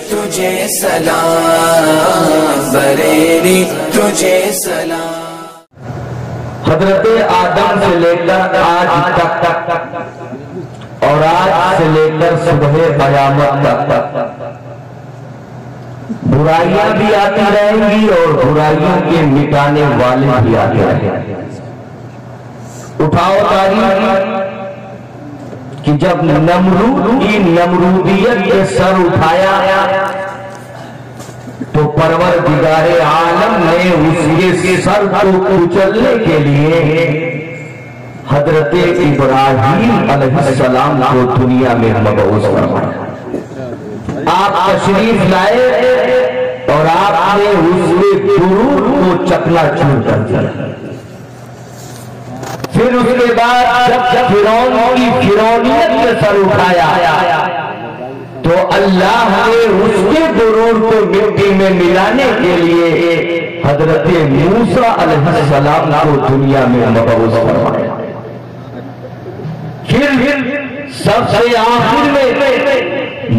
تجھے سلام، بریلی تجھے سلام۔ حضرت آدم سے لے کر آج تک اور آج سے لے کر صبح قیامت تک برائیاں بھی آتی رہیں گی اور برائیوں کے مٹانے والے بھی آتے رہیں گے۔ اٹھاؤ تاریخ کہ جب نمرود کی نمرودیت کے سر اٹھایا تو پروردگار عالم نے اس کے سر کو کچلنے کے لیے حضرت ابراہیم علیہ السلام کو دنیا میں مبعوث فرمایا۔ آپ تشریف لائے اور آپ نے اس کے غرور کو چکنا چور کر دیا۔ پھر اس کے بعد جب فرعون کی فرعونیت نے سر اٹھایا تو اللہ نے اس کے غرور کو مٹی میں ملانے کے لیے حضرت موسیٰ علیہ السلام کو دنیا میں مبعوث فرمایا۔ پھر سب سے آخر میں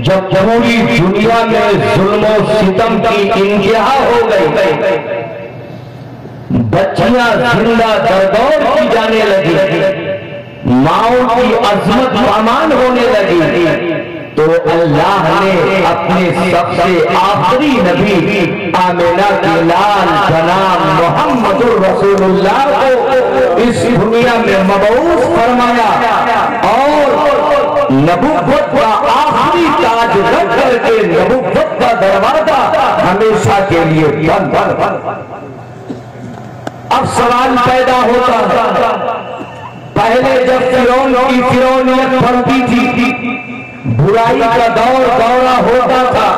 جب پوری دنیا میں ظلم و ستم کی انتہا ہو گئی، بچیاں زندہ دردور کی جانے لگی، ماؤں کی عظمت امان ہونے لگی، تو اللہ نے اپنے سب سے آخری نبی آمنہ کے لال جناب محمد رسول اللہ کو اس دنیا میں مبعوث فرمایا اور نبوت کا آخری تاج رکھ کر کے نبوت کا دروازہ ہمیشہ کے لیے بند۔ اب سوال پیدا ہوتا ہے، پہلے جب فرعون کی فرعونیت بڑھتی تھی، برائی کا دور دورہ ہوتا تھا،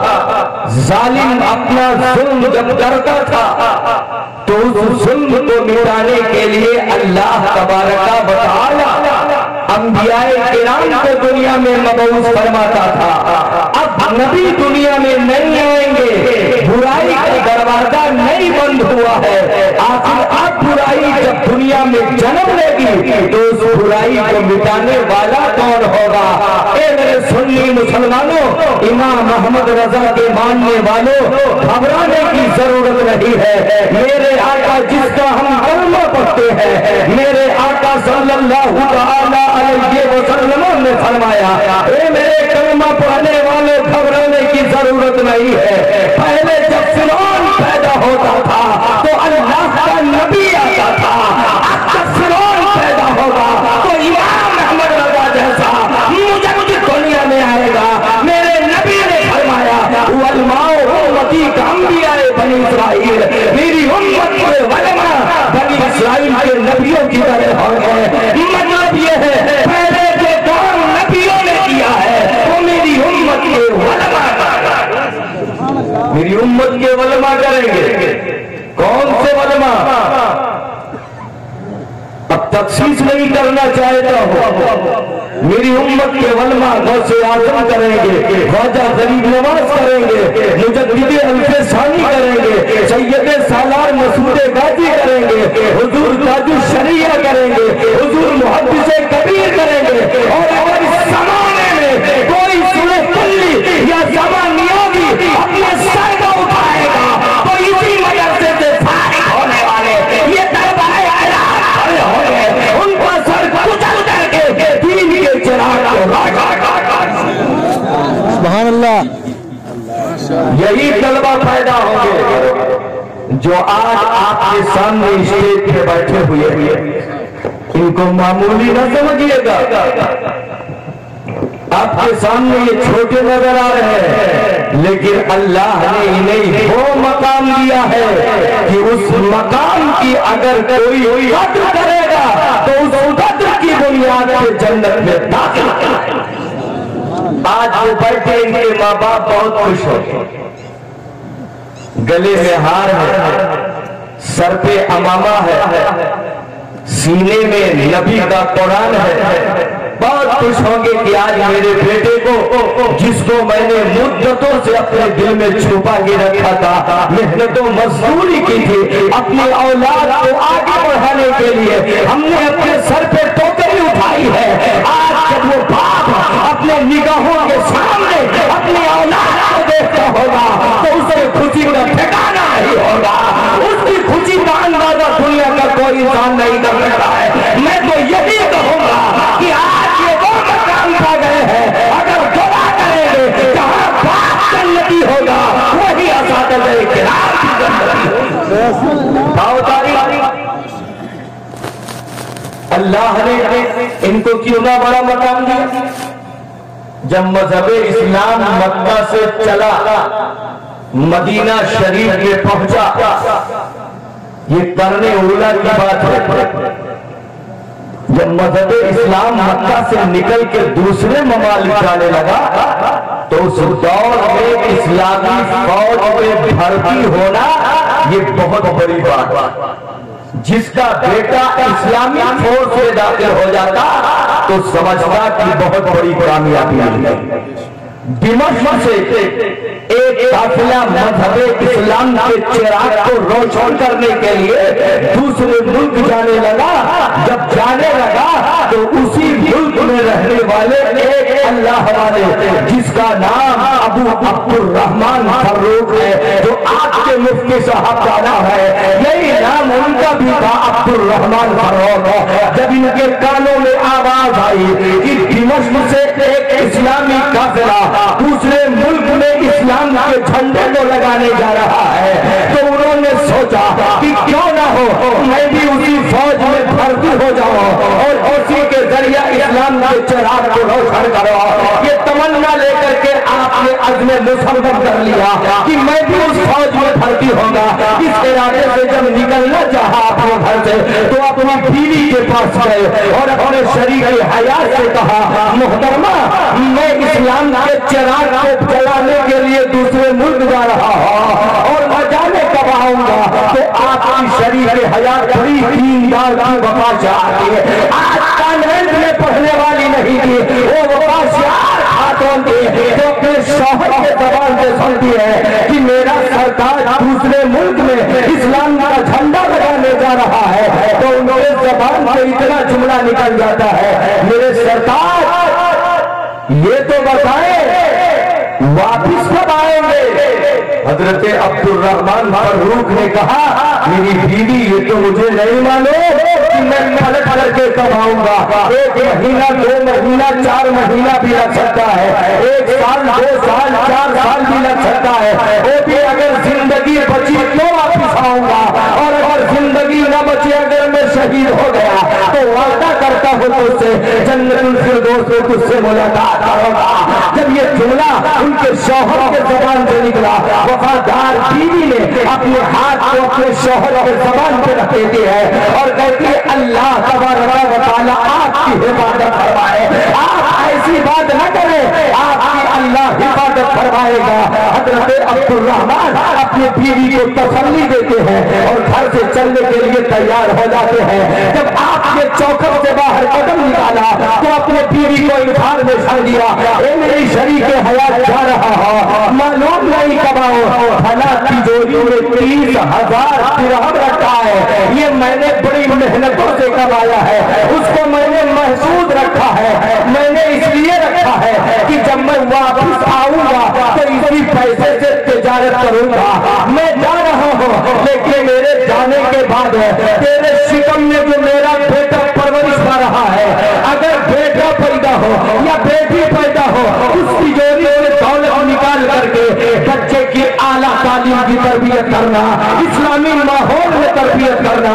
ظالم اپنا ظلم جب کرتا تھا تو اس ظلم کو مٹانے کے لیے اللہ تبارک و تعالی انبیاء کرام کو دنیا میں مبعوث فرماتا تھا۔ اب نبی دنیا میں نہیں آئیں گے، برائی کا دروازہ نہیں بند ہوا ہے، آخر اب برائی جب دنیا میں جنم لے گی تو اس برائی کو مٹانے والا کون ہوگا؟ اے میرے سنی مسلمانوں، امام محمد رضا کے ماننے والوں، گھبرانے کی ضرورت نہیں ہے۔ میرے آقا جس کا ہم کلمہ پڑھتے ہیں، میرے آقا صلی اللہ علیہ وسلم نے فرمایا، اے میرے کلمہ پڑھنے والوں، گھبرانے کی ضرورت نہیں ہے۔ پہلے جب فرعون پیدا ہوتا تھا تو اللہ کا نبی آتا تھا، اب جب فرعون پیدا ہوگا تو امام محمد رضا جیسا مجدد دنیا میں آئے گا۔ میرے نبی نے فرمایا، علماء امتی کا انبیاء بنی اسرائیل، میری امت کے علماء بنی اسرائیل کے نبیوں کی طرح ہو گئے۔ مطلب یہ ہے پہلے جو کام نبیوں نے کیا ہے وہ میری امت کے علماء، میری امت کے علماء کریں گے۔ کون سے علماء؟ اب تخصیص نہیں کرنا چاہتا ہوں، میری امت کے علماء غوث اعظم کریں گے، خواجہ غریب نواز کریں گے، مجدد الف ثانی کریں گے، سید سالار مسعود غازی کریں گے، حضور تاج الشریعہ کریں گے، حضور محدث کبیر کریں گے۔ اور اگر اس زمانے میں کوئی سورہ کلی یا زمان نیازی اپنا سر کو اٹھائے گا تو اسی مدرسے سے فارغ ہونے والے یہ دربار اعلان کھڑے ہوں گے، ان کا سر کچل کر کے دین کے چراغ کو سبحان اللہ۔ یہی طلبہ پیدا ہوں گے جو آج آپ کے سامنے اسٹیج پہ بیٹھے ہوئے، ان کو معمولی نہ سمجھیے گا۔ آپ کے سامنے یہ چھوٹے نظر آ رہے ہیں، لیکن اللہ نے انہیں وہ مقام دیا ہے کہ اس مقام کی اگر کوئی قدر کرے گا تو اس قدر کی بنیاد پہ جنت میں داخل کرے گا۔ آج وہ بیٹھے ان کے ماں باپ بہت خوش ہو، گلے میں ہار ہے، سر پہ امامہ ہے، سینے میں نبی کا قرآن ہے، بہت خوش ہوں گے کہ آج میرے بیٹے کو جس کو میں نے مدتوں سے اپنے دل میں چھپا کے رکھا تھا، محنت و مزدوری کی تھی اپنی اولاد کو آگے بڑھانے کے لیے، ہم نے اپنے سر پہ ٹوکری اٹھائی ہے۔ آج جب وہ باپ اپنے نگاہوں کے سامنے اپنی اولاد کو دیکھتا ہوگا اللہ نے ان کو کیوں نہ بڑا مقام دیا؟ جب مذہب اسلام مکہ سے چلا مدینہ شریف میں پہنچا، یہ کرنے اولا کی بات ہے، جب مذہب اسلام مکہ سے نکل کے دوسرے ممالک جانے لگا تو اس دور میں اسلامی فوج میں بھرتی ہونا یہ بہت بڑی بات، جس کا بیٹا اسلامی فورس میں داخل ہو جاتا تو سمجھتا کہ بہت بڑی کامیابی ہے۔ دمشق سے ایک قافلہ مذہب اسلام کے چراغ کو روشن کرنے کے لیے دوسرے ملک جانے لگا۔ جب جانے لگا تو اسی ملک میں رہنے والے ایک اللہ والے جس کا نام ابو عبد الرحمن فاروق ہے، جو آج کے مفتی صاحب کا نام ہے، یہی نام ان کا بھی تھا، عبد الرحمن فاروق۔ جب ان کے کانوں میں آواز آئی کہ دمشق سے ایک اسلامی قافلہ دوسرے ملک میں اسلام کے جھنڈے کو لگانے جا رہا ہے، تو انہوں نے سوچا کہ کیوں نہ ہو میں بھی اسی فوج میں بھرتی ہو جاؤں اور اسی کے ذریعہ اسلام کے چراغ کو روشن کرو۔ یہ تمنا لے کر کے آپ نے عزم مصمم کر لیا کہ میں بھی اس فوج میں بھرتی ہوں گا۔ اس ارادے سے جب نکلنا چاہا اپنے گھر سے تو اپنی بیوی کے پاس گئے اور اپنے شریک حیات سے کہا، محترمہ میں اسلام کے چراغ کو جلانے کے لیے دوسرے ملک جا رہا ہوں اور میں جانے کب آؤں گا تو آپ کی شریک حیات بڑی دیندار کی وفا چاہتی ہے، آج کانوینٹ میں پڑھنے والی نہیں تھی، وہ وفا شعار خاتون تھی جو اپنے شوہر کے زبان سے سنتی ہے کہ میرا سرکار دوسرے ملک میں اسلام کا جھنڈا لگانے جا رہا ہے، تو انہوں نے زبان سے اتنا جملہ نکل جاتا ہے، میرے سرکار یہ تو بتائیں واپس کب آئیں گے؟ حضرت عبد الرحمن فاروق نے کہا، میری بیوی یہ تو مجھے نہیں معلوم کہ میں پلٹ کر کے کب آؤں گا، 1 مہینہ 2 مہینہ 4 مہینہ بھی لگ سکتا ہے، 1 سال 2 سال 4 سال بھی لگ سکتا ہے، وہ بھی اگر زندگی بچی تو واپس آؤں گا، اور اگر زندگی نہ بچی اگر میں شہید ہو گیا تو وعدہ کرتا ہوں تجھ سے جنت الفردوس میں تجھ سے ملاقات کروں گا۔ جب یہ جملہ ان کے شوہر کے زبان سے نکلا، وفادار بیوی نے اپنے ہاتھ کو اپنے شوہر کے زبان پہ رکھ دیتی ہے اور کہتی ہے، اللہ تبارک و تعالیٰ آپ کی حفاظت فرمائے، آپ ایسی بات نہ کریں، آپ کی اللہ حفاظت فرمائے گا۔ حضرت عبد الرحمن اپنی بیوی کو تسلی دیتے ہیں اور گھر سے چلنے کے لیے تیار ہو جاتے ہیں۔ جب آپ نے چوکھٹ سے باہر قدم نکالا تو اپنے بیوی کو انکار میں چھوڑ دیا، اے میری شریک حیات جا رہا ہو، معلوم نہیں کب آؤ، بھلا تجوری میں 30,000 درہم رکھا ہے، یہ میں نے بڑی محنتوں سے کمایا ہے، اس کو میں نے محفوظ رکھا ہے، میں نے اس لیے رکھا ہے کہ جب میں واپس آؤں گا تو اسی پیسے سے تجارت کروں گا۔ میں جا رہا ہوں لیکن میرے جانے کے بعد تیرے شکم میں جو میرا بیٹا پرورش پا رہا ہے، اگر بیٹا پیدا ہو یا بیٹی پیدا ہو، اس تجوری سے دولت نکال کر کے بچے کی اعلیٰ تعلیم کی تربیت کرنا، اسلامی ماحول میں تربیت کرنا،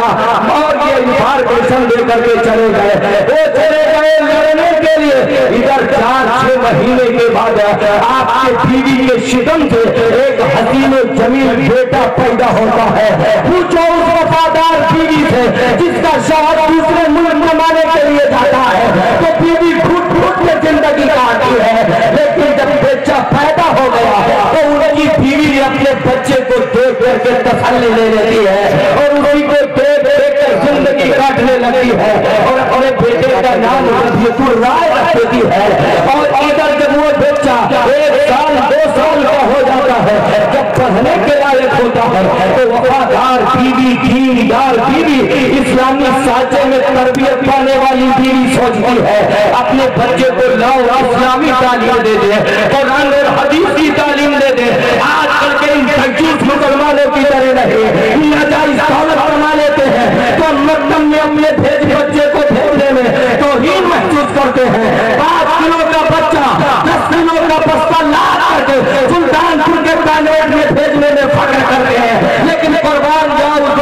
اور یہ انفارمیشن دے کر کے چلے گئے۔ وہ چلے گئے لڑنے کے لیے، ادھر 4-6 مہینے کے بعد آپ کے بیوی کے شکم سے ایک حسین و جمیل بیٹا پیدا ہوتا ہے۔ پوچھو اس وفادار بیوی سے جس کا شوہر دوسرے ملک کمانے کے لیے جاتا ہے تو بیوی گھٹ گھٹ میں زندگی کاٹتی ہے، لیکن جب بچہ پیدا ہو گیا تو ان کی بیوی نے اپنے بچے کو دیکھ کر کے تسلی لے لیتی ہے اور اسی کو دیکھ دیکھ کر زندگی کاٹنے لگتی ہے اور اپنے بیٹے کا نام رفیق الرائے رکھ دیتی ہے۔ اور ادھر جب وہ بچہ 1 سال 2 سال کا ہو جاتا ہے، جب پڑھنے کے لائق ہوتا ہے تو وفادار بیوی، دیندار بیوی، اسلامی سانچے میں تربیت پانے والی بیوی سوچتی ہے اپنے بچے کو لاؤ اسلامی تعلیم دے دے، قرآن اور حدیث کی تعلیم دے دے۔ آج کل کے ان کنجوس مسلمانوں کی طرح نہیں، ناجائز دولت کما لیتے ہیں تو مکتب میں اپنے بچے کو بھیجنے میں توہین محسوس کرتے ہیں۔ 5 کلو کا بچہ 10 کلو کا بستہ لا کر کے سلطان پور کے کانوینٹ میں بھیجنے میں فخر کرتے ہیں، لیکن قربان جاؤ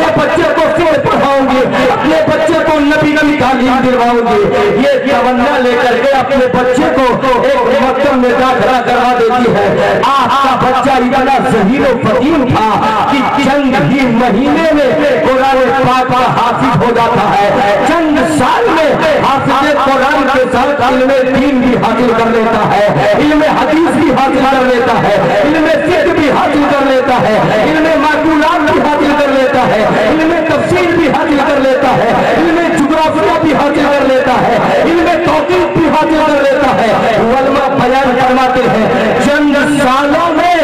اپنے بچے کو فقہ پڑھاؤں گی، اپنے بچے کو نبی کی تعلیم دلواؤں گی، یہ تمنا لے کر کے اپنے بچے کو ایک مکتب میں داخلہ کروا دیتی ہے۔ آپ کا بچہ اتنا ذہین و فطین تھا کہ چند ہی مہینے میں قرآن پاک کا حافظ ہو جاتا ہے، چند سال میں حافظ قرآن کے ساتھ علم دین بھی حاصل کر لیتا ہے، علم حدیث بھی حاصل کر لیتا ہے، علم فقہ بھی حاصل کر لیتا ہے، علم معقولات بھی حاصل کر لیتا ہے، علم تفسیر بھی حاصل کر لیتا ہے، علم جغرافیہ بھی حاصل کر لیتا ہے، علم توقیف بھی حاصل کر لیتا ہے۔ علماء بیان فرماتے ہیں چند سالوں میں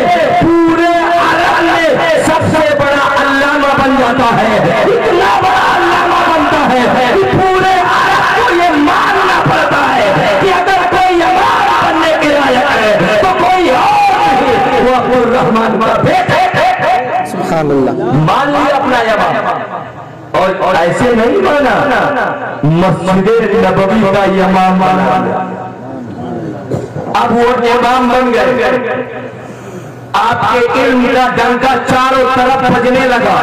پورے عرب میں سب سے بڑا علامہ بن جاتا ہے، اتنا بڑا علامہ بنتا ہے کہ پورے عرب کو یہ ماننا پڑتا ہے کہ اگر کوئی امام بننے کے لائق ہے تو کوئی اور نہیں، وہ عبدالرحمن کا بیٹا ہے۔ سبحان اللہ۔ مان لیا اپنا امام، اور ایسے نہیں مانا، مسجد نبوی کا امام مانا۔ اب وہ امام بن گئے، آپ کے علم کا ڈنکا چاروں طرف بجنے لگا،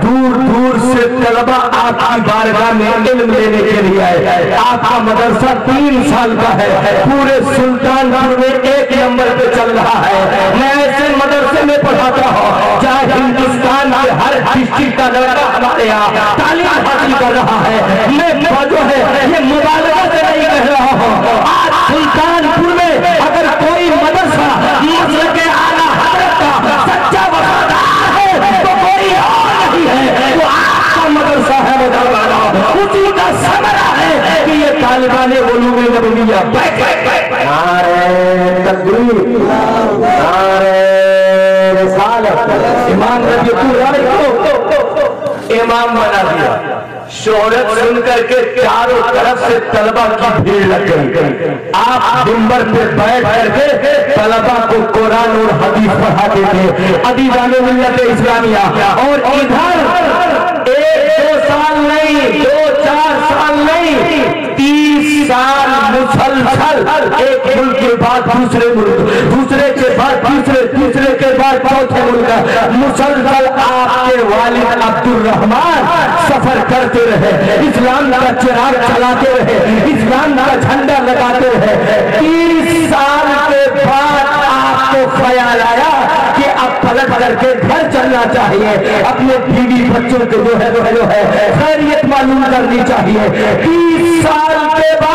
دور دور سے طلبہ آپ کی بارگاہ میں علم لینے کے لیے آئے۔ آپ کا مدرسہ 3 سال کا ہے، پورے سلطان پور میں 1 نمبر پہ چل رہا ہے۔ میں ایسے مدرسے میں پڑھاتا ہوں جہاں ہندوستان کے ہر ڈسٹرکٹ کا لڑکا ہمارے یہاں تعلیم حاصل کر رہا ہے۔ میں جو ہے یہ مبالغہ سے نہیں کہہ رہا ہوں، آج سلطان پور میں اگر کوئی مدرسہ مسلک اعلیٰ حضرت کا سچا وفادار ہے تو کوئی اور نہیں ہے، وہ آپ کا مدرسہ ہے، اسی کا ثمرہ ہے کہ یہ طالبان علوم نبویہ نعرہ تکبیر، نعرہ رسالت، امام ربیع الرائے کو امام بنا دیا۔ شہرت سن کر کے چاروں طرف سے طلبہ کی بھیڑ لگ گئی، آپ منبر پہ بیٹھ کر کے طلبہ کو قرآن اور حدیث پڑھاتے تھے، عزیزان ملت اسلامیہ۔ اور ادھر 1-2 سال نہیں، 2-4 سال نہیں، 30 سال مسلسل ایک ملک کے بعد دوسرے ملک، دوسرے کے بعد تیسرے، تیسرے کے بعد چوتھے ملک، مسلسل آپ کے والد عبدالرحمن سفر کرتے رہے، اسلام کا چراغ چلاتے رہے، اسلام کا جھنڈا لگاتے رہے۔ 30 سال کے بعد آپ کو خیال آیا کہ اب پلٹ کر کے گھر چلنا چاہیے، اپنے بیوی بچوں کو جو ہے خیریت معلوم کرنی چاہیے۔ 30 سال کے بعد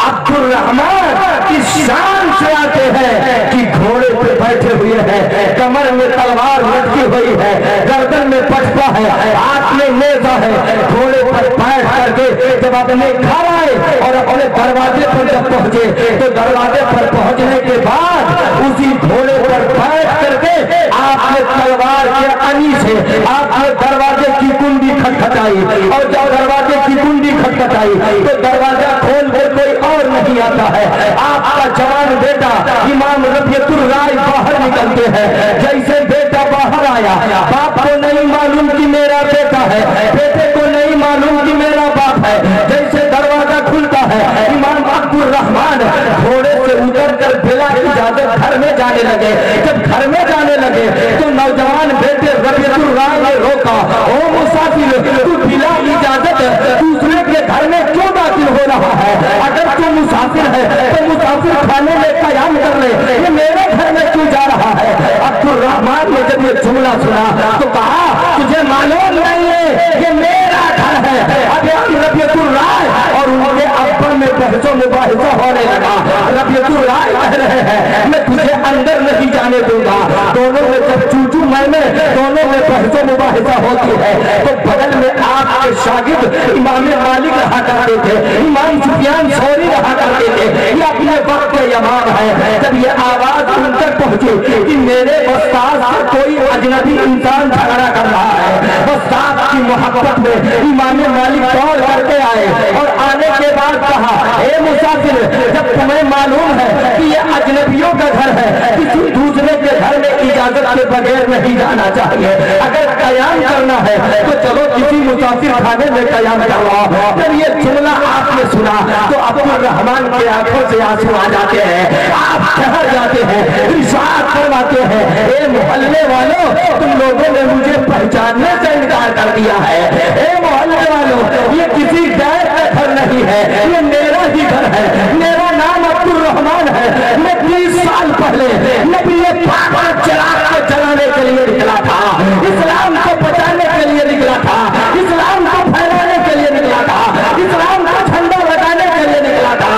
عبدالرحمن اس شان سے آتے ہیں کہ گھوڑے پہ بیٹھے ہوئے ہیں، کمر میں تلوار لٹکی ہوئی ہے، گردن میں پٹکا ہے، ہاتھ میں نیزہ ہے، گھوڑے پر بیٹھ کر کے جب اپنے گھر آئے اور اپنے دروازے پر جب پہنچے تو دروازے پر پہنچنے کے بعد اسی گھوڑے پر بیٹھ کر کے آپ نے تلوار کے انی سے آپ نے دروازے کی کنڈی کھٹکھٹائی، اور جب دروازے کی کنڈی کھٹکھٹائی تو دروازہ کھول کے کوئی اور نہیں آتا ہے، آپ کا جوان بیٹا امام ربیع الرائے باہر نکلتے ہیں۔ جیسے بیٹا باہر آیا، باپ کو نہیں معلوم کہ میرا بیٹا ہے، بیٹے کو نہیں معلوم کہ میرا باپ ہے، جیسے دروازہ کھلتا ہے امام عبدالرحمن گھوڑے سے اتر کر بلا اجازت گھر میں جانے لگے۔ جب گھر میں جانے لگے تو نوجوان بیٹے ربیع الرائے نے روکا، او مسافر، تو بلا اجازت دوسرے کے گھر میں کیوں داخل ہو رہا ہے؟ اگر تو مسافر ہے تو مسافر کھانے میں قیام کر لے، یہ میرے گھر میں کیوں جا رہا ہے؟ عبدالرحمن نے جب یہ جملہ سنا تو کہا تجھے معلوم نہیں ہے یہ میرا گھر ہے۔ اب ربیع الرائے اور ان کے ابا میں بحث و مباحثہ ہونے لگا۔ ربیع الرائے کہہ رہے ہیں میں تجھے اندر نہیں جانے دوں گا۔ دونوں میں جب چوچو میں دونوں میں بحث و مباحثہ ہوتی ہے تو بغل میں آپ کے شاگرد امام مالک رہا کرتے تھے، امام سفیان ثوری رہا کرتے تھے، یہ اپنے وقت کے امام ہے۔ جب یہ آواز ان تک پہنچی کہ میرے استاد سے کوئی اجنبی انسان جھگڑا کر رہا ہے، استاد کی محبت میں امام مالک دور کرتے آئے اور آنے کے بعد کہا اے مسافر، جب تمہیں معلوم ہے کہ یہ اجنبیوں کا گھر ہے، کسی دوسرے کے گھر میں اجازت کے بغیر نہیں جانا چاہیے. اگر قیام کرنا ہے تو چلو کسی مسافر خانے میں قیام کرواؤ. جب یہ جملہ آپ نے سنا تو عبدالرحمان کی آنکھوں سے آنسو آ جاتے ہیں. آپ ٹھہر جاتے ہیں, ارشاد فرماتے ہیں, اے محلے والوں, تم لوگوں نے مجھے پہچاننے سے انکار کر دیا ہے. اے محلے والوں, یہ کسی غیر کا گھر نہیں ہے, یہ میرا ہی گھر ہے. میرا نام عبدالرحمان ہے. میں 30 سال پہلے نبی پاک کو چراغ کو جلانے کے لیے نکلا تھا, اسلام کو بچانے کے لیے نکلا تھا, اسلام کو پھیلانے کے لیے نکلا تھا, اسلام کا جھنڈا لگانے کے لیے نکلا تھا.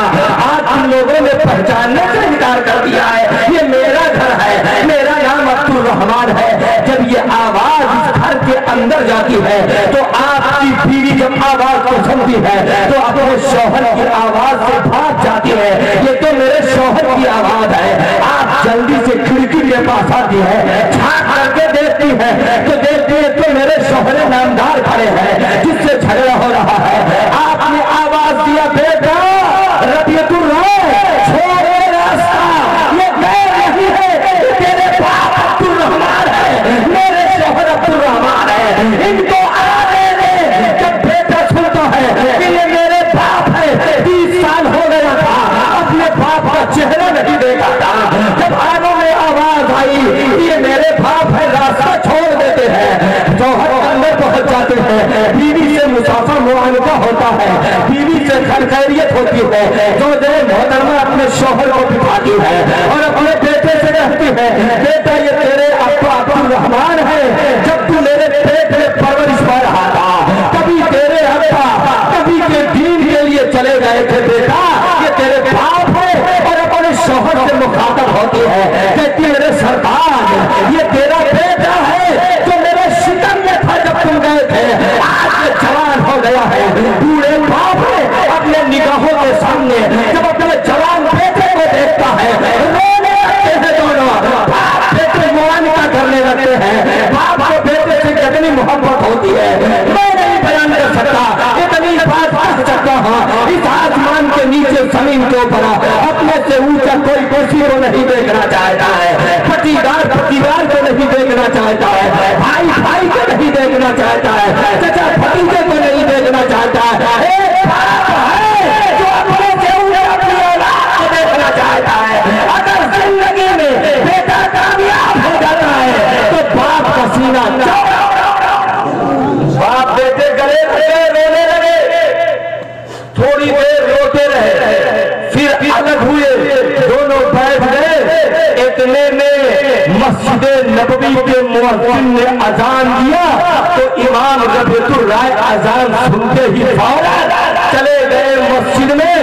آج ہم لوگوں نے پہچاننے سے انکار کر دیا ہے. یہ میرا گھر ہے, میرا نام عبدالرحمان ہے. جب یہ آواز اس گھر کے اندر جاتی ہے تو آپ کی بیوی جب آواز کو سنتی ہے تو اپنے شوہر کی آواز سے بھاگ جاتی ہے. یہ تو میرے شوہر کی آواز ہے. آپ جلدی سے کھڑکی کے پاس آتی ہے, جھانک کر کے دیکھتی ہے تو دیکھتی ہے تو میرے شوہر نامدار کھڑے ہیں جس سے جھگڑا ہو رہا ہے. آپ نے آواز دیا, بیٹا ربیعت الرائے چھوڑے راستہ, یہ غیر نہیں ہے, تیرے باپ عبدالرحمان ہے, میرے شوہر عبدالرحمان ہے, ان کو آنے دے. جب بیٹا سنتا ہے کہ یہ میرے باپ ہے, 30 سال ہو گیا تھا اپنے باپ کا چہرہ نہیں دیکھا تھا. جب آنوں میں آواز آئی یہ میرے باپ ہے, راستہ چھوڑ دیتے ہیں, شوہر اندر پہنچ جاتے ہیں. بیوی سے مسافر معانقہ ہوتا ہے, بیوی سے خیریت ہوتی ہے. جو محترمہ اپنے شوہر کو بٹھاتی ہے اور اپنے بیٹے سے کہتی ہے, بیٹا یہ تیرے ابا عبدالرحمان ہے, جب تو میرے پیٹ میں پرورش پا رہا تھا کبھی تیرے ابا کبھی کے دین کے لیے چلے گئے تھے, بیٹا یہ تیرے باپ ہے. اور اپنے شوہر سے مخاطب ہوتی ہے, کہتی میرے سردار یہ تیرا بیٹا ہے جو میرے شکم میں تھا جب تم گئے تھے, آج یہ جوان ہو گیا ہے, بوڑھے باپ ہے. اپنے نگاہوں کے سامنے جب اپنے جوان بیٹے کو دیکھتا ہے رونے لگتے ہیں دونوں. باپ بیٹے معانقہ کرنے لگتے ہیں, باپ کو بیٹے سے کتنی محبت ہوتی ہے میں نہیں بیان کر سکتا. اتنی بات کہہ سکتا ہوں, اس آسمان کے نیچے زمین کے اوپر اپنے سے اونچا کوئی کرسی کو نہیں دیکھنا چاہتا ہے, پٹیدار پٹیدار کو نہیں دیکھنا چاہتا ہے, بھائی بھائی کو نہیں دیکھنا چاہتا ہے, چچا بھتیجے کو نہیں دیکھنا چاہتا ہے. ایک باپ ہے جو اپنے سے اونچا اپنی اولاد کو دیکھنا چاہتا ہے. اگر زندگی میں بیٹا کامیاب ہو جاتا ہے تو باپ کا سینہ چوڑا. باپ بیٹے گلے لگے رونے لگے, تھوڑی دیر روتے رہے, پھر الگ ہوئے, دونوں بیٹھ گئے. اتنے میں مسجد نبوی کے مؤذن نے اذان دیا تو امام ربیعت الرائے اذان سنتے ہی فوراً چلے گئے مسجد میں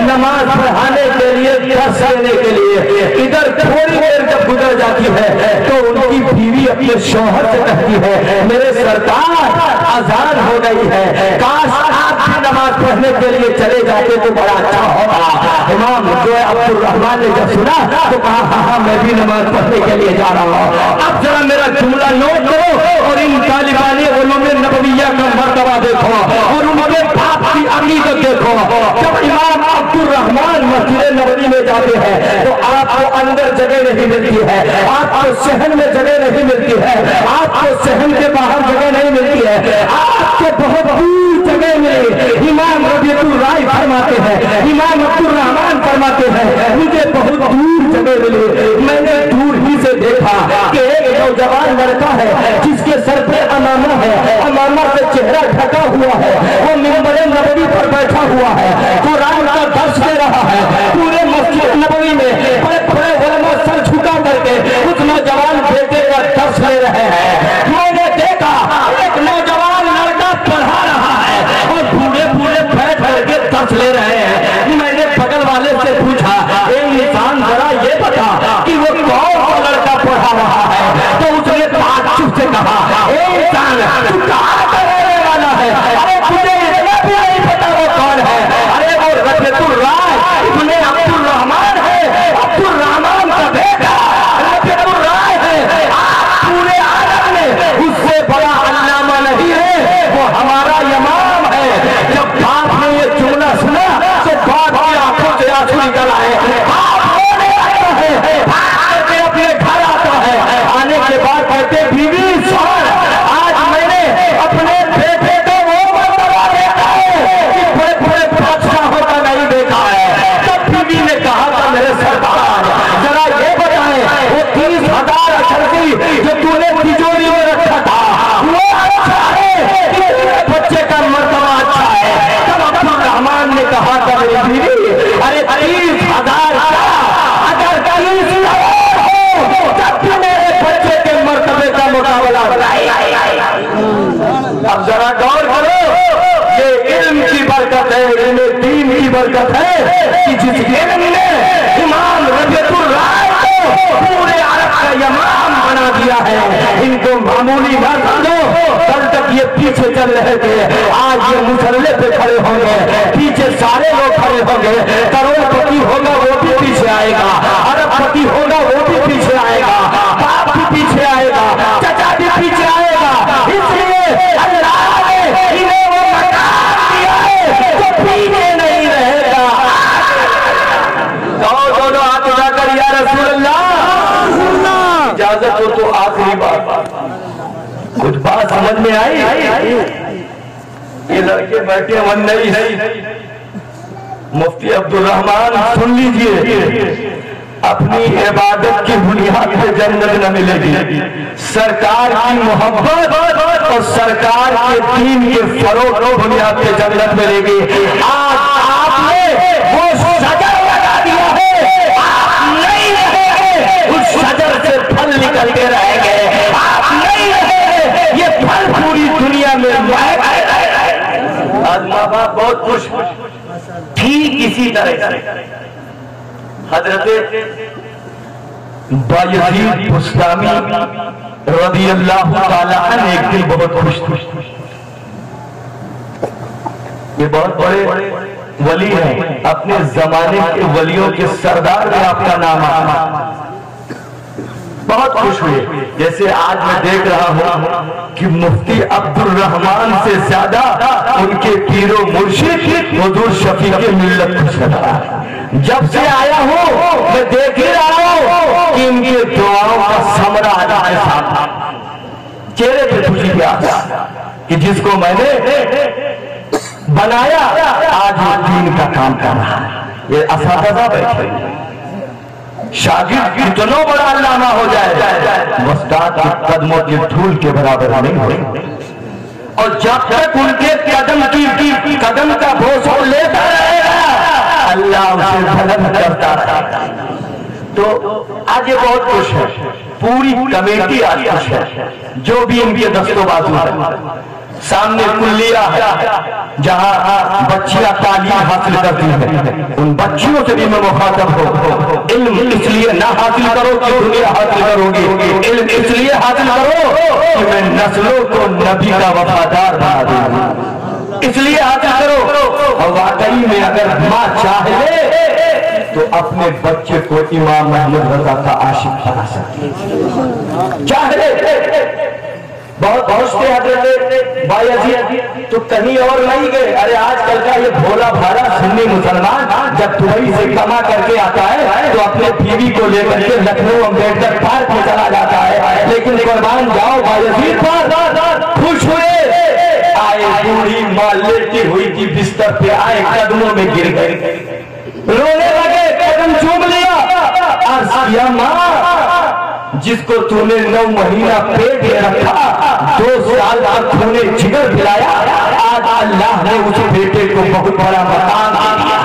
نماز پڑھانے کے لیے, درس دینے کے لیے. ادھر تھوڑی دیر جب گزر جاتی ہے تو ان کی بیوی اپنے شوہر سے کہتی ہے, میرے سردار اذان ہو گئی ہے, کاش آپ بھی نماز پڑھنے کے لیے چلے جاتے تو بڑا اچھا ہوگا. امام جو ہے عبدالرحمان نے جب سنا تو کہا, ہاں ہاں میں بھی نماز پڑھنے کے لیے جا رہا ہوں. اب ذرا میرا جملہ نوٹ کرو اور ان طالبان علوم نبویہ کا مرتبہ دیکھو اور انہوں باپ کی عقیدت دیکھو. جب امام عبدالرحمان مسجد نبوی میں جاتے ہیں تو آپ کو اندر جگہ نہیں ملتی ہے, آپ کو صحن میں جگہ نہیں ملتی ہے, آپ کو صحن کے باہر جگہ نہیں ملتی ہے, آپ کو بہت دور جگہ ملی. امام ربیعت الرائے فرماتے ہیں, امام عبدالرحمان فرماتے ہیں, مجھے بہت دور جگہ ملی. میں نے دور ہی سے دیکھا کہ ایک نوجوان لڑکا ہے جس کے سر پہ امامہ ہے, امامہ سے چہرہ ڈھکا ہوا ہے, وہ منبر نبوی پر بیٹھا ہوا ہے, قرآن کا درس دے رہا ہے. پورے مسجد نبوی میں بڑے بڑے علماء سر جھکا کر کے اس نوجوان بیٹے کا درس لے رہے ہیں. میں نے دیکھا ایک نوجوان لڑکا پڑھا رہا ہے اور بوڑھے بوڑھے بیٹھ کر کے درس لے رہے ہیں. میں نے بغل والے سے پوچھا, اے انسان ذرا یہ بتا کہ وہ کون سا لڑکا پڑھا رہا ہے؟ تو اس نے تعجب سے کہا, اے انسان تو کہاں کا رہنے والا ہے؟ ارے تجھے اتنا بھی نہیں پتا وہ کون ہے؟ ارے وہ ربیعت الرائے ابن عبدالرحمان ہے, عبدالرحمان کا بیٹا ربیعت الرائے ہے. پورے عالم میں اس سے بڑا علامہ نہیں ہے, وہ ہمارا امام ہے. جب باپ نے یہ جملہ سنا تو باپ کی آنکھوں سے آنسو نکل آئے. باپ رونے لگتا ہے, باپ اپنے گھر آتا ہے, ذرا غور کرو، یہ علم کی برکت ہے، علم دین کی برکت ہے کہ جس علم نے امام ربیعۃ الرائے کو پورے عرب کا امام بنا دیا ہے، ان کو معمولی نہ سمجھو۔ کل تک یہ پیچھے چل رہے تھے، آج یہ مسلح پہ کھڑے ہوں گے، پیچھے سارے لوگ کھڑے ہوں گے، کروڑ پتی ہوگا وہ بھی پیچھے آئے گا، ارب پتی ہوگا وہ بھی پیچھے آئے گا، باپ بھی پیچھے آئے گا، چچا بھی پیچھے آئے گا۔ اس لیے اللہ نے انہیں وہ مقام دیا ہے جو پیچھے نہیں رہے گا۔ دونوں ہاتھ اٹھا کر یا رسول اللہ، اجازت ہو تو آخری بات، کچھ بات سمجھ میں آئی؟ یہ لڑکے بیٹھے من نہیں ہے، مفتی عبدالرحمان سن لیجئے، اپنی عبادت کی بنیاد پہ جنت نہ ملے گی، سرکار کی محبت اور سرکار کے دین کے فروغ کی بنیاد پہ جنت ملے گی۔ آج آپ نے وہ شجر لگا دیا ہے، آپ نہیں رہے ہیں، اس شجر سے پھل نکل کے رہ گئے، آپ نہیں رہے ہیں، یہ پھل پوری دنیا میں آج ماں باپ بہت خوش، ٹھیک اسی طرح حضرت بایزید بسطامی رضی اللہ تعالیٰ عنہ ایک دن بہت خوش تھے، یہ بہت بڑے ولی ہیں، اپنے زمانے کے ولیوں کے سردار میں آپ کا نام آیا، بہت خوش ہوئے۔ جیسے آج میں دیکھ رہا ہوں کہ مفتی عبدالرحمان سے زیادہ ان کے پیر و مرشد حضور شفیع ملت خوش رہا ہے۔ جب سے آیا ہوں میں دیکھ ہی رہا ہوں کہ ان کے دعاؤں کا ثمرہ آتا ہے، ساتھ چہرے پہ خوشی پہ آتا کہ جس کو میں نے بنایا آج وہ دین کا کام کر رہا ہے۔ یہ اساتذہ بیٹھے، شاگرد کتنا بڑا علامہ ہو جائے، استاد کے قدموں کے دھول کے برابر نہیں ہوئے، اور جب تک ان کے قدم کا بوجھ لیتا رہے گا اللہ اسے بلند کرتا رہے گا۔ تو آج یہ بہت خوش ہے، پوری کمیٹی آج خوش ہے، جو بھی ان کے دست و بازو ہے۔ سامنے کلیہ ہے جہاں بچیاں تعلیم حاصل کرتی ہیں، ان بچیوں سے بھی میں مخاطب ہوں، علم اس لیے نہ حاصل کرو کہ دنیا حاصل کرو گی، علم اس لیے حاصل کرو کہ میں نسلوں کو نبی کا وفادار بنا دوں، اس لیے حاصل کرو۔ اور واقعی میں اگر ماں چاہے تو اپنے بچے کو امام محمد رضا کا عاشق بنا سکتی، چاہے بہت سے حضرت بایزید تو کہیں اور نہیں گئے۔ ارے آج کل کا یہ بھولا بھالا سنی مسلمان جب دبئی سے کما کر کے آتا ہے تو اپنے بیوی کو لے کر کے لکھنؤ امبیڈکر پارک میں چلا جاتا ہے، لیکن قربان جاؤ بایزید پر خوش ہوئے، آئے بوڑھی ماں لیٹی ہوئی تھی بستر پہ، آئے قدموں میں گر گئے، رونے لگے، قدم چوم لیا، عرض کیا ماں جس کو تو نے 9 مہینہ پیٹ میں رکھا، 2 سال تک تو نے جگر پلایا، آج اللہ نے اس بیٹے کو بہت بڑا مقام دیا۔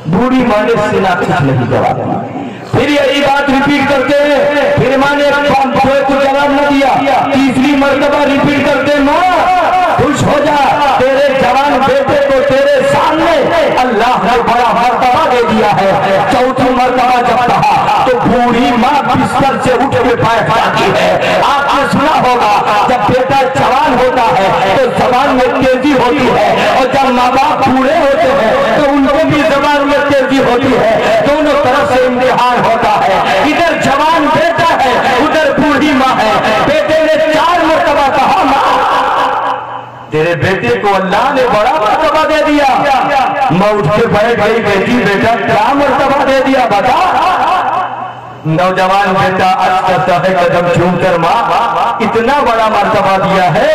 بوڑھی ماں نے سنا کچھ نہیں جواب دیا، پھر یہی بات ریپیٹ کرتے ہیں، پھر ماں نے کو جواب نہ دیا، تیسری مرتبہ ریپیٹ کرتے، ماں خوش ہو جا، تیرے جوان بیٹے کو تیرے سامنے اللہ نے بڑا مرتبہ دے دیا ہے۔ چوتھی مرتبہ جب کہا تو بوڑھی ماں بستر سے اٹھ کے بیٹھ جاتی ہے۔ آپ نے سنا ہوگا جب بیٹا جوان ہوتا ہے تو زبان میں تیزی ہوتی ہے، اور جب ماں باپ بوڑھے ہوتے ہیں تو ان کو بھی زبان میں تیزی ہوتی ہے، دونوں طرف سے امتحان ہوتا ہے۔ ادھر جوان بیٹا ہے، ادھر بوڑھی ماں ہے، بیٹے نے 4 مرتبہ کہا ماں تیرے بیٹے کو اللہ نے بڑا مرتبہ دے دیا۔ ماں اٹھ کے بیٹھ گئی، بیٹی بیٹا کیا مرتبہ دے دیا بتا؟ نوجوان بیٹا عرض کرتا ہے قدم چوم کر ماں اتنا بڑا مرتبہ دیا ہے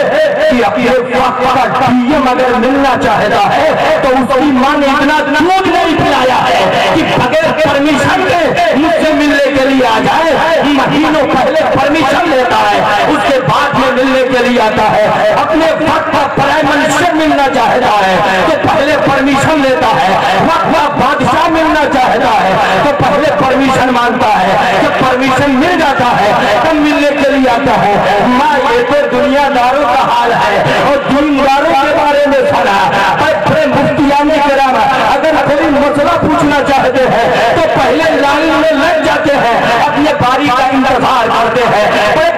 کہ اپنے وقت کا ڈیم اگر ملنا چاہتا ہے تو اس کی ماں نے اتنا دودھ نہیں پلایا ہے کہ بغیر پرمیشن کے مجھ سے ملنے کے لیے آ جائے، مہینوں پہلے پرمیشن لیتا ہے، اس کے بعد میں ملنے کے لیے آتا ہے۔ اپنے وقت کا پرائم منسٹر ملنا چاہتا ہے تو پہلے پرمیشن لیتا ہے، وقت کا بادشاہ ملنا ڈھونڈنا چاہتا ہے تو پہلے پرمیشن مانگتا ہے، جب پرمیشن مل جاتا ہے تب ملنے کے لیے آتا ہے۔ ماں یہ تو دنیا داروں کا حال ہے اور دینداروں کے بارے میں سنا۔ بڑے مفتیان کرام اگر کوئی مسئلہ پوچھنا چاہتے ہیں تو پہلے لائن میں لگ جاتے ہیں، اپنے باری کا انتظار کرتے ہیں۔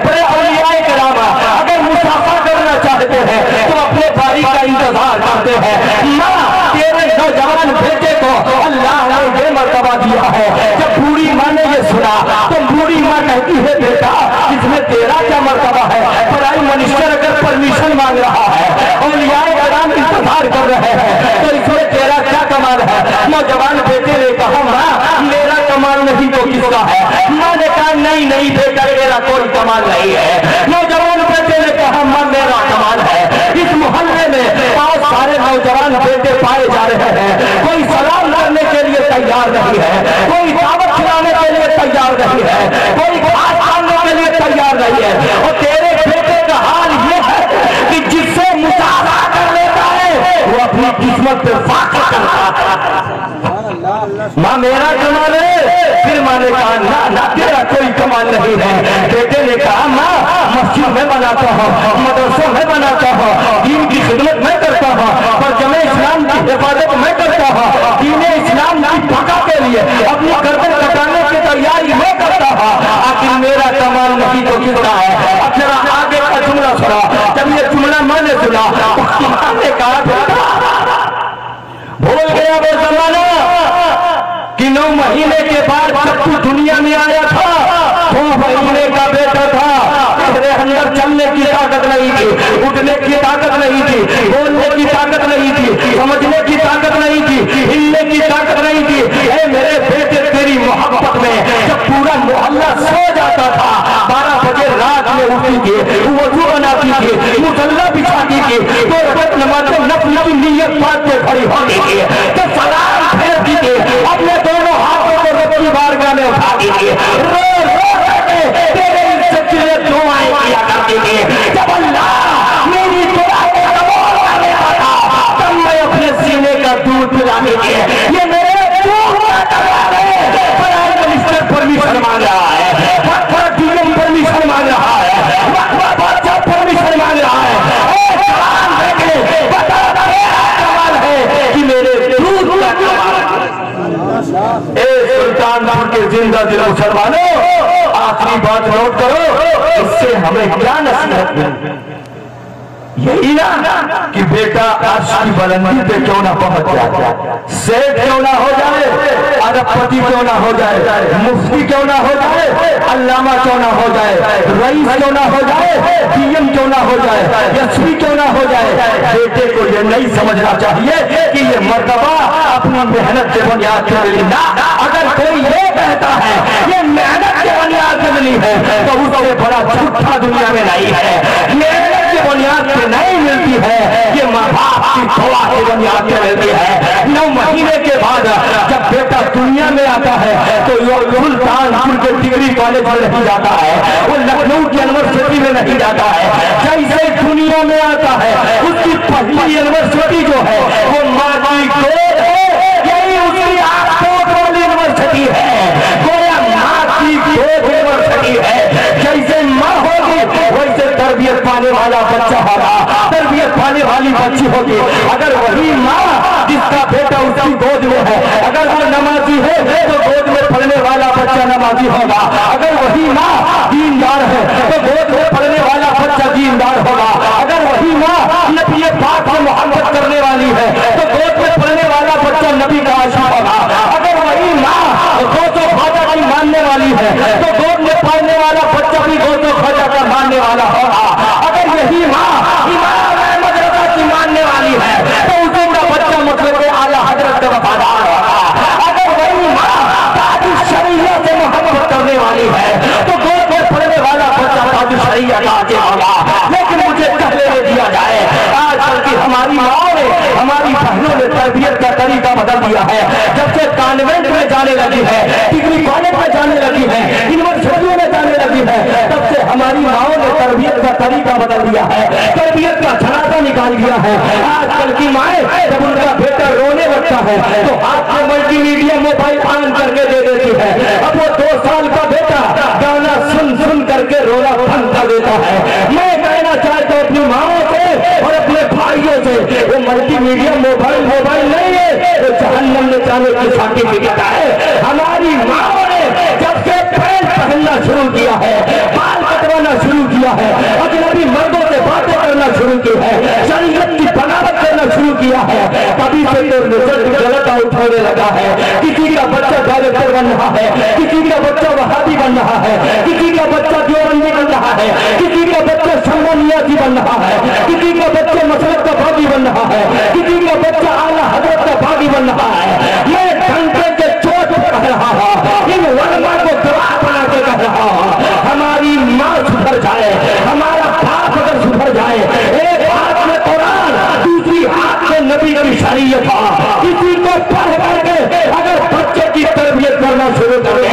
بڑے اولیاء کرام اگر مسافہ کرنا چاہتے ہیں تو اپنے باری کا انتظار کرتے ہیں۔ ماں تیرے نوجوان بیٹے کو اللہ نے یہ مرتبہ دیا ہے۔ جب بوڑھی ماں نے یہ سنا تو بوڑھی ماں کہتی ہے بیٹا اس میں تیرا کیا مرتبہ ہے؟ پرائم منسٹر اگر پرمیشن مانگ رہا ہے، اولیاء کرام انتظار کر رہے ہیں تو اس میں تیرا کیا کمال ہے؟ نوجوان بیٹے نے کہا ماں میرا کمال نہیں تو کس کا ہے؟ ماں نے کہا نہیں نہیں بیٹا میرا کوئی کمال نہیں ہے۔ نوجوان بیٹے نے کہا ماں میرا کمال ہے۔ اس محلے میں بہت سارے نوجوان بیٹے پائے جا رہے ہیں، کوئی سلام کرنے کے لیے تیار نہیں ہے، کوئی دعوت کھلانے کے لیے تیار نہیں ہے، کوئی خاص کرنے کے لیے تیار نہیں ہے، اور تیرے بیٹے کا حال یہ ہے کہ جس سے مصافحہ کر لیتا ہے وہ اپنی قسمت پہ فخر کرتا ہے۔ ماں میرا کمال ہے۔ پھر ماں نے کہا نہ تیرا کوئی کمال نہیں ہے۔ بیٹے نے کہا ماں مسجد میں بناتا ہوں، مدرسوں میں بناتا ہوں، دین کی خدمت میں کرتا ہوں، پر جمع اسلام کی حفاظت میں کرتا ہوں، دین اسلام کی بقا کے لیے اپنی گردن کٹانے کی تیاری میں کرتا ہوں، آخر میرا کمال نہیں تو کس کا ہے؟ اب ذرا آگے کا جملہ سنا۔ جب یہ جملہ میں نے سنا تو ماں نے کہا بھول گیا وہ زمانہ کہ 9 مہینے کے بعد جب تو دنیا میں آیا تھا 2 مہینے کا بیٹا تھا، تیرے اندر چلنے کی طاقت نہیں تھی، اٹھنے کی طاقت نہیں تھی، بولنے کی طاقت نہیں تھی، سمجھنے کی طاقت نہیں تھی، ہلنے کی طاقت نہیں تھی۔ اے میرے بیٹے تیری محبت میں جب پورا محلہ سو جاتا تھا 12 بجے رات میں اٹھتی تھی، وضو بناتی تھی، مصلی بچھاتی تھی، 2 رکعت نماز نفل کی نیت پاک کے کھڑی ہوتی تھی، تو سلام پھیرتی تھی، اپنے دونوں ہاتھوں کو رب کی بارگاہ میں اٹھاتی تھی، رو رو کر تیرے عزت کے لیے دعائیں کیا کرتی تھی۔ جب اللہ میری دعا کو قبول کر لیتا تھا تب میں اپنے سینے کا دودھ پلانے کی یہ میرے دودھ کا کمال ہے۔ پرائم منسٹر پرمیشن مانگ رہا ہے، پرمیشن مانگ رہا ہے، بادشاہ پرمیشن مانگ رہا ہے، اے جوان بیٹے بتا میرا کمال ہے کہ میرے دودھ کا کمال ہے۔ اے سلطان پور کے زندہ دل مسلمانوں آخری بات نوٹ کرو، اس سے ہمیں کیا نصیحت ملی؟ یہی نا کہ بیٹا عرش کی بلندی پہ کیوں نہ پہنچ جائے، سیٹ کیوں نہ ہو جائے، ارب پتی کیوں نہ ہو جائے، مفتی کیوں نہ ہو جائے، علامہ کیوں نہ ہو جائے، رئیس کیوں نہ ہو جائے، پی ایم کیوں نہ ہو جائے، ایس پی کیوں نہ ہو جائے۔ بیٹے کو یہ نہیں سمجھنا چاہیے کہ یہ مرتبہ اپنی محنت کے بنیاد پہ ملی، نہ اگر کوئی یہ کہتا ہے یہ محنت کے بنیاد پہ ملی ہے تو اس سے بڑا جھوٹا دنیا میں نہیں ہے۔ محنت کے بنیاد پہ نہیں ملتی ہے، یہ ماں باپ کی دعا کی بنیاد پہ ملتی ہے۔ 9 مہینے کے بعد جب بیٹا دنیا میں آتا ہے تو سلطان پور کے ڈگری کالج میں نہیں جاتا ہے، وہ لکھنؤ کی یونیورسٹی میں نہیں جاتا ہے، جیسے دنیا میں آتا ہے اس کی پہلی یونیورسٹی جو ہے وہ ماضی گود ہے، یہی اس کی آسپورٹ والی یونیورسٹی ہے، گویا ماضی گود یونیورسٹی ہے۔ جیسے ماں ہوگی ویسے تربیت پانے والا بچہ ہوگا، تربیت پانے والی بچی ہوگی۔ اگر وہی ماں جس کا بیٹا اس کی گود میں ہے اگر وہ نمازی ہے تو گود میں پڑھنے والا بچہ نمازی ہوگا، اگر وہی ماں دیندار ہے تو گود میں پڑھنے والا بچہ دیندار ہوگا، اگر وہی ماں نبی پاک سے محبت کرنے والی ہے تو گود میں پڑھنے والا بچہ نبی کا عاشق ہوگا، اگر وہی ماں غوث و خواجہ کی ماننے والی ہے تو گود میں پڑھنے والا بچہ بھی غوث و خواجہ کا ماننے والا ہوگا، اگر یہی ماں امام احمد رضا کی ماننے والی ہے تو اسی کا بچہ مطلب اعلیٰ حضرت کا وفادار ہوگا، اگر وہی ماں تاج الشریعہ سے محبت کرنے والی ہے تو گود میں پڑھنے والا بچہ تاج الشریعہ کا عاشق ہوگا۔ لیکن مجھے پہلے دے دیا جائے آج کل کی ہماری ماں نے ہماری بہنوں نے تربیت کا طریقہ بدل دیا ہے، جب سے کانوینٹ میں جانے لگی ہے، ڈگری کالج میں جانے لگی ہے، یونیورسٹیوں میں جانے لگی ہے، تب سے ہماری ماں نے تربیت کا طریقہ بدل دیا ہے، تربیت کا جھناٹا نکال دیا ہے۔ آج کل کی مائیں جب ان کا بیٹا رونے لگتا ہے تو ہاتھ میں ملٹی میڈیا موبائل آن کر کے دے دیتی ہے۔ اب وہ 2 سال کا بیٹا گانا سن سن کر کے رونا بند کر دیتا ہے۔ میں کہنا چاہتا ہوں اپنی ماں سے اور اپنے بھائیوں سے، وہ ملٹی میڈیا موبائل نہیں ہے، وہ جہنم میں جانے کی سرٹیفکیٹ ہے۔ ہماری ماں نے جب سے پینٹ پہننا شروع کیا ہے، بال کٹوانا شروع کیا ہے، اجنبی مردوں سے باتیں کرنا شروع کی ہے، شریعت کی بغاوت کرنا شروع کیا ہے، تبھی سے تو رزلٹ غلط آؤٹ ہونے لگا ہے۔ کسی کا بچہ ڈائریکٹر بن رہا ہے، کسی کا بچہ وہابی بن رہا ہے، کسی کا بچہ دیوبندی بن رہا ہے، کسی کا بچہ شمع نیازی بن رہا ہے، کسی کا بچہ مسلک کا باغی بن رہا ہے، کسی کا بچہ اعلیٰ حضرت کا باغی بن رہا ہے۔ میں ڈنڈے کے چوٹ پہ کہہ رہا ہوں، ان علماء کو گواہ بنا کے کہہ رہا ہوں، ہماری ماں سدھر جائے، ہمارا باپ اگر سدھر جائے، ایک ہاتھ میں قرآن دوسری ہاتھ میں نبی کی شریعت، کسی کو پڑھ کر کے اگر بچے کی تربیت کرنا شروع کرے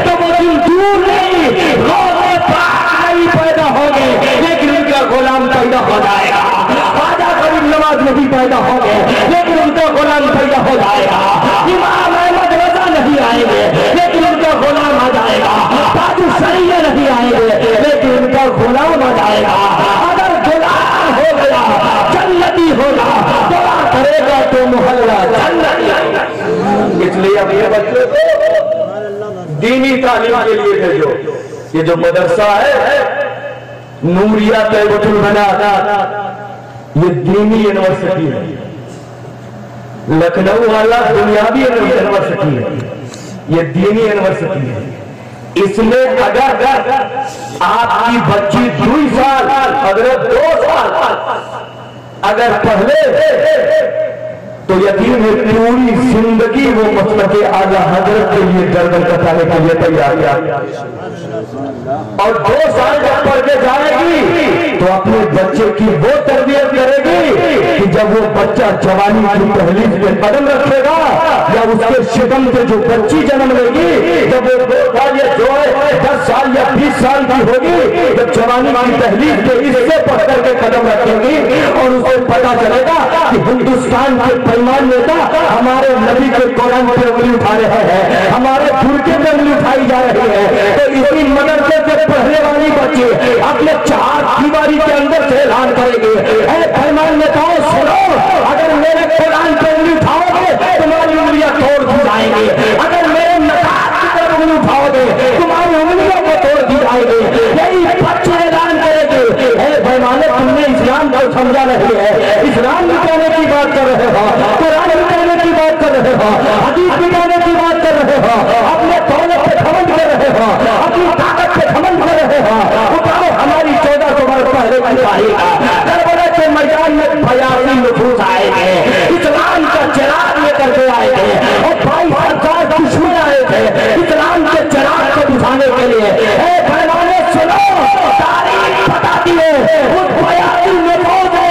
تو وہ دن دور نہیں، روزے پاک نہیں پیدا ہوگے لیکن ان کا غلام پیدا ہو جائے گا۔ خواجہ غریب نواز نہیں پیدا ہوگے لیکن ان کا غلام پیدا ہو جائے گا۔ امام احمد رضا نہیں آئیں گے لیکن ان کا غلام آ جائے گا۔ باجو شریعہ نہیں آئیں گے لیکن ان کا غلام آ جائے گا۔ اگر غلام ہو گیا جنتی ہوگا، دعا کرے گا تو محلہ جنتی ہوگا۔ اس لیے اب یہ بچے کو دینی تعلیم کے لیے بھیجو۔ یہ جو مدرسہ ہے نوریہ طیبۃ البنات، یہ دینی یونیورسٹی ہے، لکھنؤ والا دنیاوی یونیورسٹی ہے، یہ دینی یونیورسٹی ہے۔ اس میں اگر آپ کی بچی 2 سال اگر 2 سال اگر پہلے تو یقین ہے پوری زندگی وہ مسلک اعلیٰ حضرت کے لیے گردن کٹانے کے لیے تیار ہے۔ اور 2 سال جب پڑھ کے جائے گی تو اپنے بچے کی وہ تربیت کرے گی کہ جب وہ بچہ جوانی کی تحلیل میں قدم رکھے گا یا اس کے شکم سے جو بچی جنم لے گی، جب وہ 2 سال یا 10 سال یا 20 سال کی ہوگی، جب جوانی کی تحلیل کے حصے پڑھ کر کے قدم رکھے گی اور اسے پتا چلے گا کہ ہندوستان کے پیمان نیتا ہمارے نبی کے قرآن پر انگلی اٹھا رہے ہیں، ہمارے برقعے پر انگلی اٹھائی جا رہی ہے، تو اسی مدرسے سے پڑھنے والی بچی اپنے 4 دیواری کے اندر سے اعلان کرے گی، اے پیمان نیتاؤں سنو، اگر میرے قرآن پر انگلی اٹھاؤ گے تمہاری انگلیاں توڑ دی جائیں گی، اگر میرے نکات کی طرف انگلی اٹھاؤ گے تمہاری انگلیوں کو توڑ دی جائے گی۔ یہی بچہ اعلان کرے گی، اے پیمان تم نے اسلام کو سمجھا نہیں ہے، اسلام مٹانے کی بات کر رہے ہو، قرآن مٹانے کی بات کر رہے ہو، حدیث مٹانے کی بات کر رہے ہو، اپنے دولت پہ گھمنڈ کر رہے ہو، اپنی طاقت پہ گھمنڈ کر رہے ہو۔ اٹھاؤ ہماری 1400 برس پہلے کی تاریخ، کربلا کے میدان میں 82 نفوس آئے گے، اسلام کا چراغ لے کر کے آئے گے، اور 22,000 دشمن آئے تھے اسلام کے چراغ کو بجھانے کے لیے۔ اے بھائیوانے سنو، تاریخ بتاتی ہے اس 82 نفوس نے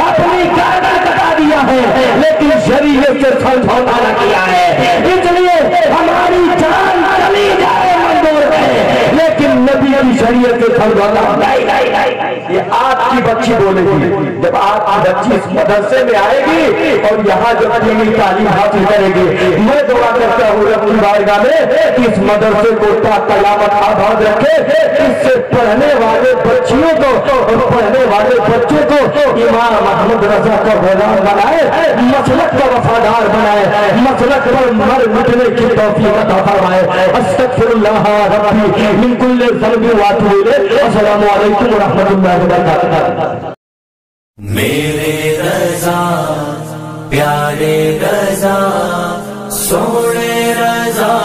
اپنی گردن کٹا دیا ہے لیکن شریعت سے سمجھوتا نہ کیا ہے، اس لیے ہماری جان چلی جائے منظور ہے لیکن نبی کی شریعت سے سمجھوتا نہیں۔ یہ آپ کی بچی بولے گی، جب آپ کی بچی اس مدرسے میں آئے گی اور یہاں جو دینی تعلیم حاصل کرے گی، میں دعا کرتا ہوں رب کی بارگاہ میں کہ اس مدرسے کو تا قیامت آباد رکھے، اس سے پڑھنے والے بچیوں کو اور پڑھنے والے بچوں کو امام محمد رضا کا غلام بنائے، مسلک کا وفادار بنائے، مسلک پر مر مٹنے کی توفیق عطا فرمائے۔ استغفر اللہ ربی من کل ذنب واتوب الیہ۔ السلام علیکم ورحمۃ اللہ وبرکاتہ۔ میرے رضا پیارے رضا سونے رضا